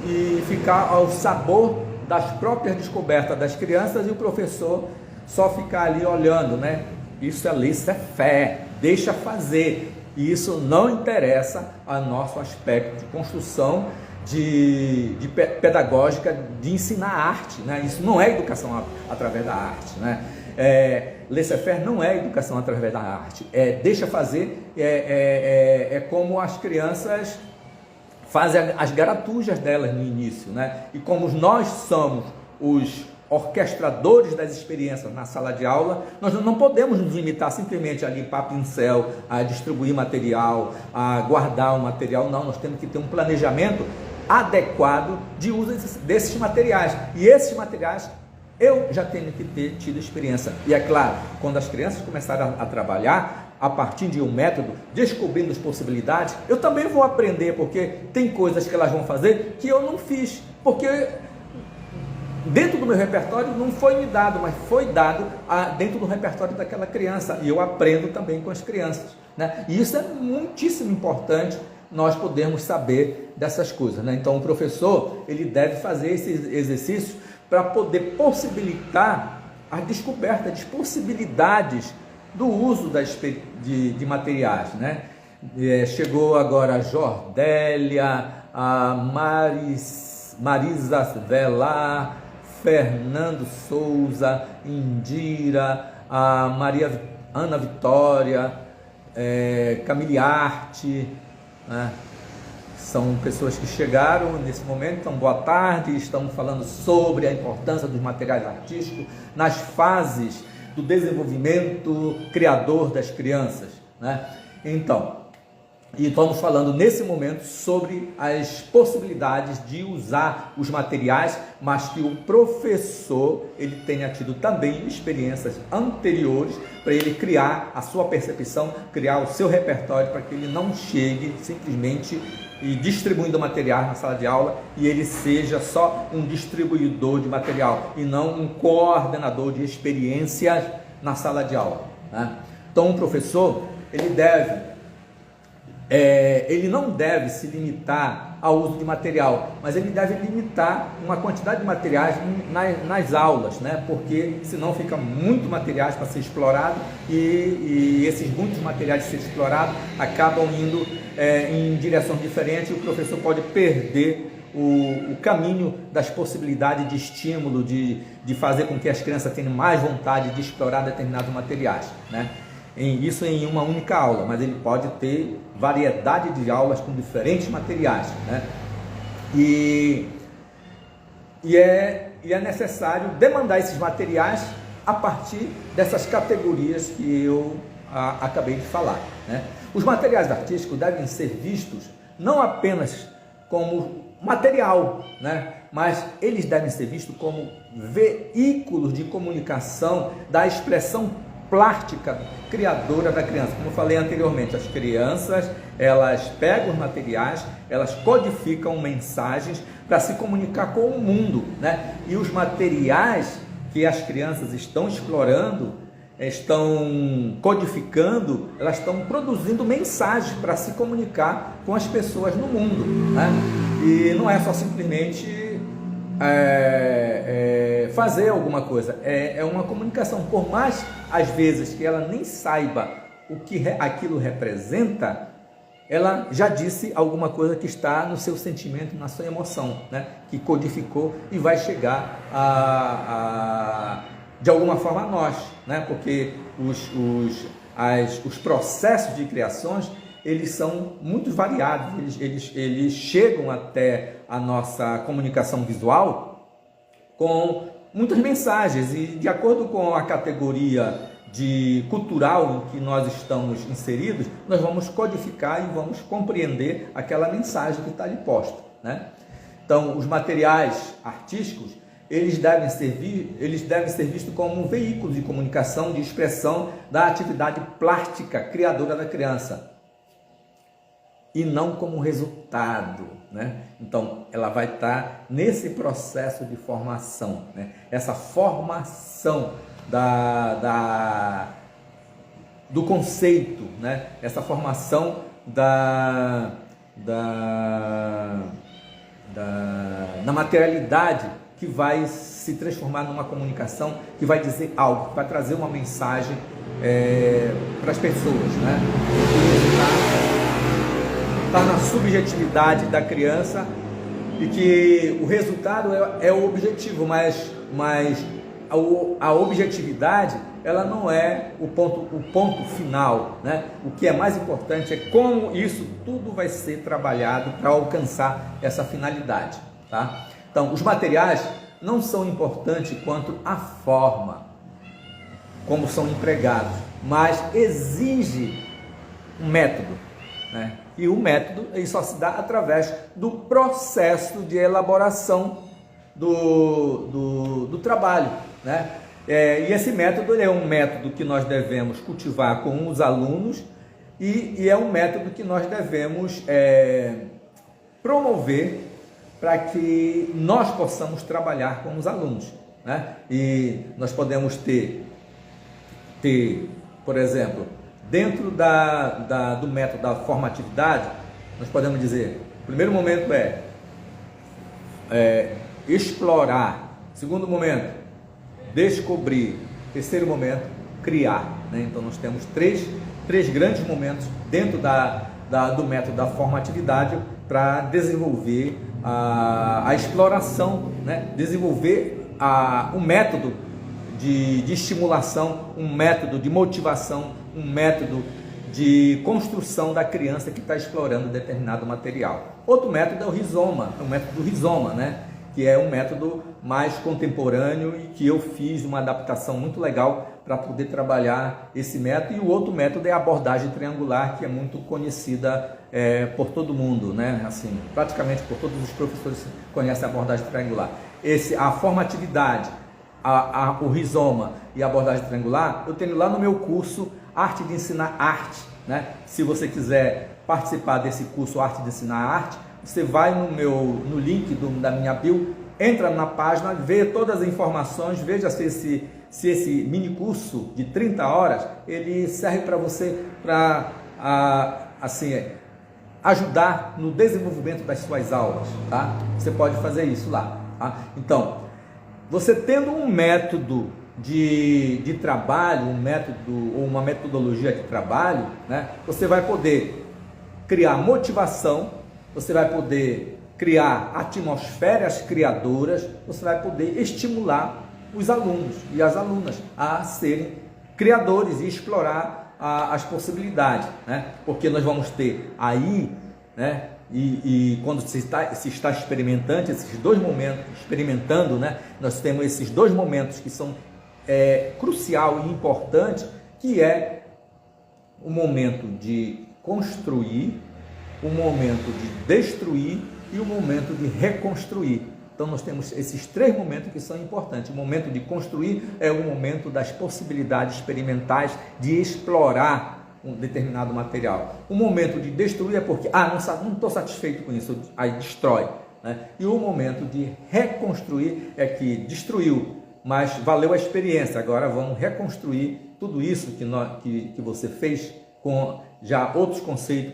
e ficar ao sabor das próprias descobertas das crianças e o professor só ficar ali olhando, né? Isso é fé, deixa fazer. E isso não interessa ao nosso aspecto de construção pedagógica de ensinar arte, né? Isso não é educação através da arte, né? Laissez-faire não é educação através da arte, deixa fazer, como as crianças fazem as garatujas delas no início, né? E como nós somos os orquestradores das experiências na sala de aula, nós não podemos nos limitar simplesmente a limpar pincel, a distribuir material, a guardar o material, não, nós temos que ter um planejamento adequado de uso desses materiais, e esses materiais eu já tenho que ter tido experiência. E é claro, quando as crianças começarem a trabalhar a partir de um método, descobrindo as possibilidades, eu também vou aprender, porque tem coisas que elas vão fazer que eu não fiz, porque dentro do meu repertório não foi me dado, mas foi dado dentro do repertório daquela criança, e eu aprendo também com as crianças, né? E isso é muitíssimo importante, nós podermos saber dessas coisas, né? Então o professor, ele deve fazer esses exercícios para poder possibilitar a descoberta de possibilidades do uso de materiais, né? Chegou agora a Jordélia, a Marisa Velar, Fernando Souza, Indira, a Ana Vitória, Camille Arte, né? São pessoas que chegaram nesse momento. Então, boa tarde, estamos falando sobre a importância dos materiais artísticos nas fases do desenvolvimento criador das crianças, né? Então, e estamos falando nesse momento sobre as possibilidades de usar os materiais, mas que o professor ele tenha tido também experiências anteriores para ele criar a sua percepção, criar o seu repertório, para que ele não chegue simplesmente e distribuindo materiais na sala de aula e ele seja só um distribuidor de material e não um coordenador de experiências na sala de aula, né? Então, o professor ele não deve se limitar ao uso de material, mas ele deve limitar uma quantidade de materiais nas aulas, né? Porque senão fica muito materiais para ser explorado e esses muitos materiais de ser explorado acabam indo em direções diferentes, e o professor pode perder o caminho das possibilidades de estímulo, de fazer com que as crianças tenham mais vontade de explorar determinados materiais, né? Isso em uma única aula, mas ele pode ter variedade de aulas com diferentes materiais, né? E é necessário demandar esses materiais a partir dessas categorias que eu acabei de falar, né? Os materiais artísticos devem ser vistos não apenas como material, né? Mas eles devem ser vistos como veículos de comunicação da expressão plástica criadora da criança. Como eu falei anteriormente, as crianças, elas pegam os materiais, elas codificam mensagens para se comunicar com o mundo, né? E os materiais que as crianças estão explorando, estão codificando, elas estão produzindo mensagens para se comunicar com as pessoas no mundo, né? E não é só simplesmente fazer alguma coisa, é uma comunicação. Por mais às vezes que ela nem saiba o que aquilo representa, ela já disse alguma coisa que está no seu sentimento, na sua emoção, né? Que codificou e vai chegar de alguma forma a nós, né? Porque os processos de criações, eles são muito variados, eles chegam até a nossa comunicação visual com muitas mensagens, e de acordo com a categoria cultural em que nós estamos inseridos, nós vamos codificar e vamos compreender aquela mensagem que está ali posta, né? Então, os materiais artísticos, eles devem ser vistos como um veículo de comunicação, de expressão da atividade plástica criadora da criança, e não como resultado, né? Então, ela vai estar nesse processo de formação, né? Essa formação do conceito, né? Essa formação da materialidade, que vai se transformar numa comunicação, que vai dizer algo, que vai trazer uma mensagem para as pessoas, né? Está na subjetividade da criança e que o resultado é o objetivo, mas a objetividade ela não é o ponto final, né? O que é mais importante é como isso tudo vai ser trabalhado para alcançar essa finalidade, tá? Então, os materiais não são importantes quanto a forma como são empregados, mas exige um método, né? E o método ele só se dá através do processo de elaboração do trabalho, né? E esse método é um método que nós devemos cultivar com os alunos e é um método que nós devemos promover para que nós possamos trabalhar com os alunos, né? E nós podemos ter, por exemplo, dentro do método da formatividade, nós podemos dizer, o primeiro momento é explorar, segundo momento, descobrir, terceiro momento, criar, né? Então nós temos três grandes momentos dentro do método da formatividade para desenvolver a exploração, né? Desenvolver um método de estimulação, um método de motivação, um método de construção da criança que está explorando determinado material. Outro método é o método do rizoma, né? Que é um método mais contemporâneo e que eu fiz uma adaptação muito legal para poder trabalhar esse método. E o outro método é a abordagem triangular, que é muito conhecida por todo mundo, né? Assim, praticamente por todos os professores conhecem a abordagem triangular. A formatividade, o rizoma e a abordagem triangular, eu tenho lá no meu curso Arte de Ensinar Arte, né? Se você quiser participar desse curso Arte de Ensinar Arte, você vai no link da minha bio, entra na página, vê todas as informações, veja se esse mini curso de 30 horas, ele serve para você, ajudar no desenvolvimento das suas aulas, tá? Você pode fazer isso lá, tá? Então, você tendo um método de trabalho, um método ou uma metodologia de trabalho, né? Você vai poder criar motivação, você vai poder criar atmosferas criadoras, você vai poder estimular os alunos e as alunas a serem criadores e explorar as possibilidades, né? Porque nós vamos ter aí, né? E quando se está experimentando, esses dois momentos, né? Nós temos esses dois momentos que são crucial e importante, que é o momento de construir, o momento de destruir e o momento de reconstruir. Então nós temos esses três momentos que são importantes. O momento de construir é o momento das possibilidades experimentais de explorar um determinado material. O momento de destruir é porque, não estou satisfeito com isso, aí destrói, né? E o momento de reconstruir é que destruiu, mas valeu a experiência, agora vamos reconstruir tudo isso que você fez com já outros conceitos,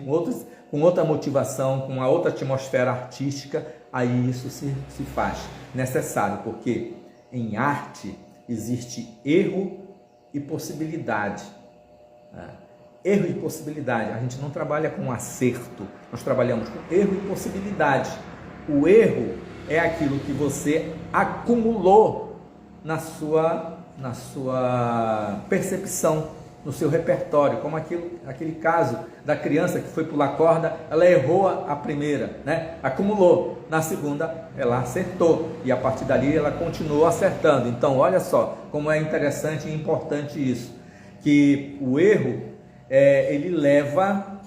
com outra motivação, com uma outra atmosfera artística. Aí isso se faz necessário, porque em arte existe erro e possibilidade, né? Erro e possibilidade, a gente não trabalha com acerto, nós trabalhamos com erro e possibilidade. O erro é aquilo que você acumulou na sua percepção, no seu repertório, como aquele caso da criança que foi pular corda, ela errou a primeira, né? Acumulou, na segunda ela acertou e a partir dali ela continuou acertando. Então olha só como é interessante e importante isso, que o erro ele leva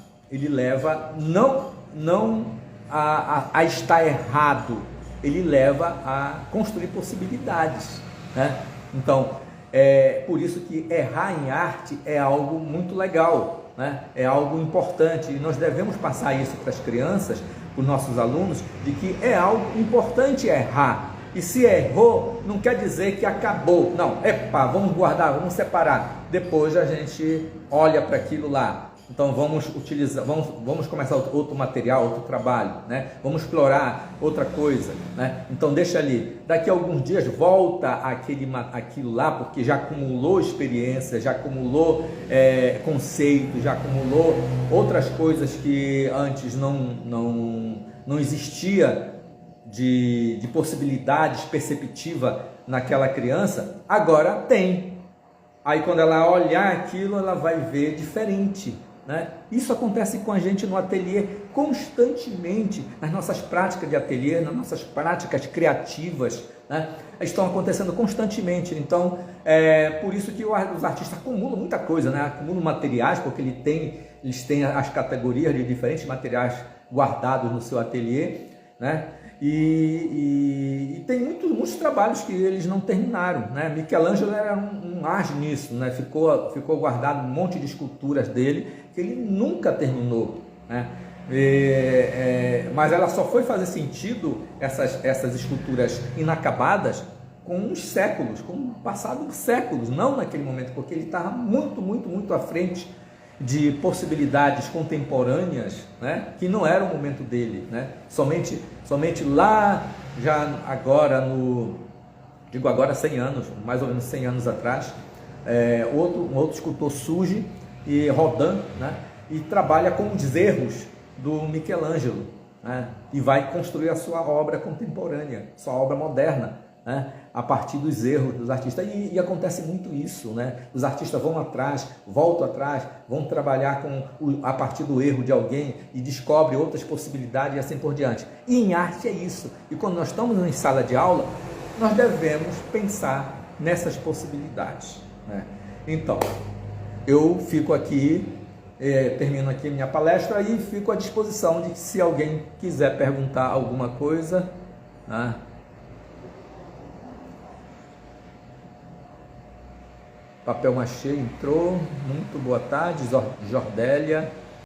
não a estar errado, ele leva a construir possibilidades, né? Então por isso que errar em arte é algo muito legal, né? É algo importante e nós devemos passar isso para as crianças, para os nossos alunos, de que é algo importante errar. E se errou, não quer dizer que acabou. Não, vamos guardar, vamos separar. Depois a gente olha para aquilo lá. Então vamos começar outro material, outro trabalho, né? Vamos explorar outra coisa, né? Então deixa ali, daqui a alguns dias volta aquilo lá, porque já acumulou experiência, já acumulou conceito, já acumulou outras coisas que antes não existia de possibilidades perceptiva naquela criança, agora tem. Aí quando ela olhar aquilo, ela vai ver diferente, né? Isso acontece com a gente no ateliê constantemente, nas nossas práticas de ateliê, nas nossas práticas criativas, né? Estão acontecendo constantemente. Então, por isso que os artistas acumulam muita coisa, né? Acumulam materiais, porque eles têm as categorias de diferentes materiais guardados no seu ateliê, né? E tem muitos trabalhos que eles não terminaram, né? Michelangelo era um as nisso, né? Ficou guardado um monte de esculturas dele que ele nunca terminou, né? Mas ela só foi fazer sentido, essas esculturas inacabadas, com uns séculos, com o passado de séculos, não naquele momento, porque ele estava muito, muito, muito à frente de possibilidades contemporâneas, né, que não era o momento dele, né? Somente lá, já agora agora 100 anos, mais ou menos 100 anos atrás, um outro escultor surge, e Rodin, né, e trabalha com os erros do Michelangelo, né, e vai construir a sua obra contemporânea, sua obra moderna, né, a partir dos erros dos artistas. E acontece muito isso, né? Os artistas vão atrás, voltam atrás, vão trabalhar a partir do erro de alguém e descobrem outras possibilidades e assim por diante. E em arte é isso. E quando nós estamos em sala de aula, nós devemos pensar nessas possibilidades, né? Então, eu fico aqui, termino aqui minha palestra e fico à disposição de que, se alguém quiser perguntar alguma coisa, né? Papel machê entrou, muito boa tarde, Jordélia.